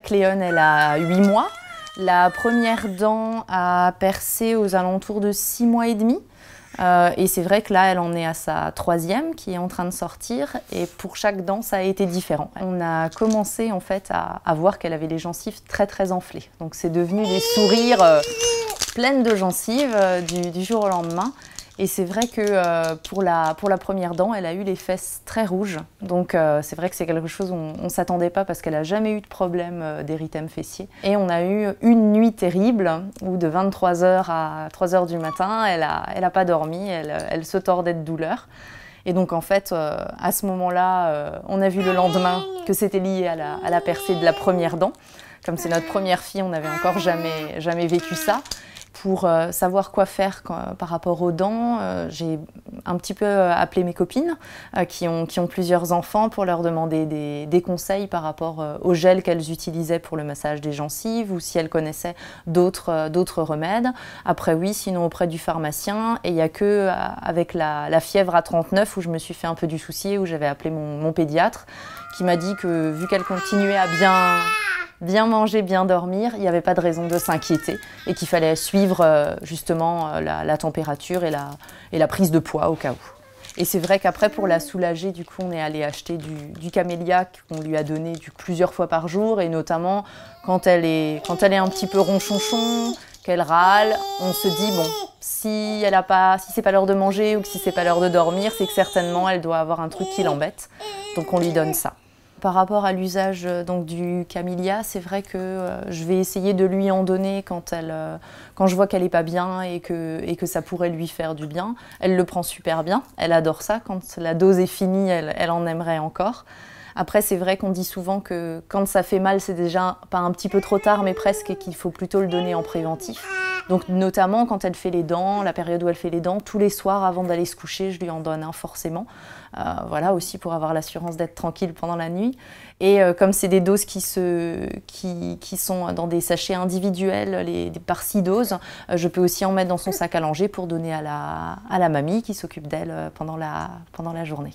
Cléone, elle a 8 mois. La première dent a percé aux alentours de 6 mois et demi. Et c'est vrai que là, elle en est à sa 3e qui est en train de sortir. Et pour chaque dent, ça a été différent. On a commencé en fait à voir qu'elle avait les gencives très enflées. Donc c'est devenu des sourires pleines de gencives du jour au lendemain. Et c'est vrai que pour la première dent, elle a eu les fesses très rouges. Donc c'est vrai que c'est quelque chose où on ne s'attendait pas parce qu'elle n'a jamais eu de problème d'érythème fessier. Et on a eu une nuit terrible où de 23h à 3h du matin, elle a pas dormi, elle se tordait de douleur. Et donc en fait, à ce moment-là, on a vu le lendemain que c'était lié à la percée de la première dent. Comme c'est notre première fille, on n'avait encore jamais vécu ça. Pour savoir quoi faire par rapport aux dents, j'ai un petit peu appelé mes copines qui ont plusieurs enfants pour leur demander des conseils par rapport au gel qu'elles utilisaient pour le massage des gencives ou si elles connaissaient d'autres remèdes. Après oui, sinon auprès du pharmacien. Et il n'y a que avec la fièvre à 39 où je me suis fait un peu du souci, où j'avais appelé mon pédiatre qui m'a dit que vu qu'elle continuait à bien manger, bien dormir, il n'y avait pas de raison de s'inquiéter et qu'il fallait suivre justement la température et la prise de poids au cas où. Et c'est vrai qu'après, pour la soulager, du coup, on est allé acheter du camélia qu'on lui a donné plusieurs fois par jour, et notamment quand elle est un petit peu ronchonchon, qu'elle râle, on se dit bon, si c'est pas l'heure de manger ou que si c'est pas l'heure de dormir, c'est que certainement elle doit avoir un truc qui l'embête. Donc on lui donne ça. Par rapport à l'usage du camélia, c'est vrai que je vais essayer de lui en donner quand je vois qu'elle n'est pas bien et que ça pourrait lui faire du bien. Elle le prend super bien, elle adore ça. Quand la dose est finie, elle en aimerait encore. Après, c'est vrai qu'on dit souvent que quand ça fait mal, c'est déjà pas un petit peu trop tard, mais presque, et qu'il faut plutôt le donner en préventif. Donc notamment quand elle fait les dents, la période où elle fait les dents, tous les soirs avant d'aller se coucher, je lui en donne un forcément. Voilà, aussi pour avoir l'assurance d'être tranquille pendant la nuit. Et comme c'est des doses qui sont dans des sachets individuels, par 6 doses, je peux aussi en mettre dans son sac à langer pour donner à la mamie qui s'occupe d'elle pendant la journée.